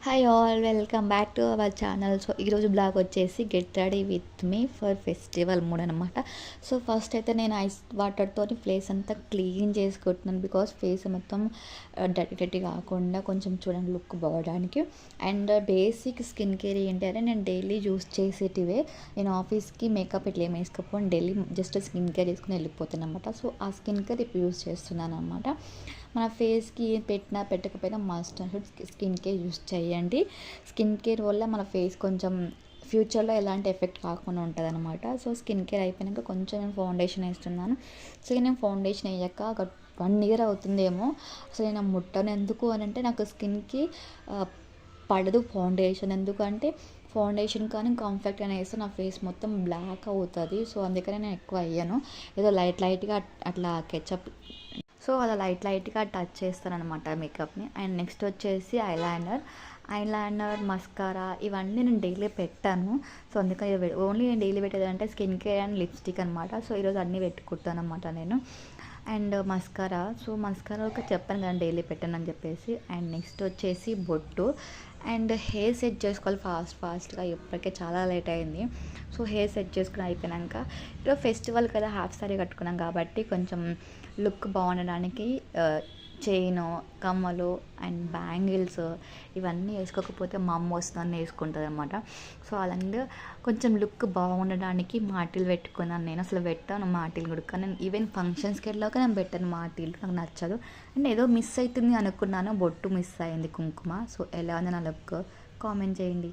Hi all, welcome back to our channel. So ఈరోజు blog వచ్చేసి get ready with me for festival mood అనమాట. So first అయితే నేను ice వాటర్తో face అంతా క్లీన్ చేసుకుంటున్నాను. బికాస్ ఫేస్ మొత్తం డర్టీ డర్టీ కాకుండా కొంచెం చూడండి లుక్ బాగడానికి. అండ్ బేసిక్ స్కిన్ కేర్ ఏంటి అంటే నేను డైలీ యూస్ చేసేటివే. నేను ఆఫీస్కి మేకప్ ఇట్లా ఏం వేసుకోకపోతే డైలీ జస్ట్ స్కిన్ కేర్ చేసుకుని వెళ్ళిపోతాను అనమాట. సో ఆ స్కిన్ కేర్ ఇప్పుడు యూస్ చేస్తున్నాను అనమాట. మన ఫేస్కి పెట్టినా పెట్టకపోయినా must and should skin care use చేయండి. స్కిన్ కేర్ వల్ల మన ఫేస్ కొంచెం ఫ్యూచర్లో ఎలాంటి ఎఫెక్ట్ కాకుండా ఉంటుంది అనమాట. సో స్కిన్ కేర్ అయిపోయాక కొంచెం నేను ఫౌండేషన్ వేస్తున్నాను. సో నేను ఫౌండేషన్ వేయక ఒక 1 year అవుతుందేమో. అసలు నేను ముట్టను. ఎందుకు అని అంటే నాకు స్కిన్కి పడదు ఫౌండేషన్. ఎందుకంటే ఫౌండేషన్ కానీ కాంపాక్ట్ అని వేస్తే నా ఫేస్ మొత్తం బ్లాక్ అవుతుంది. సో అందుకనే నేను ఎక్కువ వేయను. ఏదో లైట్గా అట్లా కెచప్, సో అలా లైట్గా టచ్ చేస్తాను అనమాట మేకప్ని. అండ్ నెక్స్ట్ వచ్చేసి ఐలైనర్ మస్కారా ఇవన్నీ నేను డైలీ పెట్టాను. సో అందుకని ఓన్లీ నేను డైలీ పెట్టేది అంటే స్కిన్ కేర్ అండ్ లిప్స్టిక్ అనమాట. సో ఈరోజు అన్నీ పెట్టుకుంటాను అనమాట నేను. అండ్ మస్కారా, సో మస్కారా ఒక చెప్పాను కదా డైలీ పెట్టాను అని చెప్పేసి. అండ్ నెక్స్ట్ వచ్చేసి బొట్టు అండ్ హెయిర్ సెట్ చేసుకోవాలి ఫాస్ట్గా. ఇప్పటికే చాలా లేట్ అయింది. సో హెయిర్ సెట్ చేసుకుని అయిపోయాక ఈరోజు ఫెస్టివల్ కదా, హాఫ్ సారీ కట్టుకున్నాం కాబట్టి కొంచెం లుక్ బాగుండడానికి చైను, కమ్మలు అండ్ బ్యాంగిల్స్ ఇవన్నీ వేసుకోకపోతే మా అమ్మ వస్తుందని వేసుకుంటుంది అనమాట. సో అలాగే కొంచెం లుక్ బాగుండడానికి మాటిలు పెట్టుకున్నాను. నేను అసలు పెట్టాను మాటిలు కూడా, కానీ ఈవెన్ ఫంక్షన్స్కి వెళ్ళాక నేను పెట్టాను మాటిలు. నాకు నచ్చదు అండ్ ఏదో మిస్ అవుతుంది అనుకున్నాను. బొట్టు మిస్ అయింది, కుంకుమ. సో ఎలా ఉంది నా లుక్ కామెంట్ చేయండి.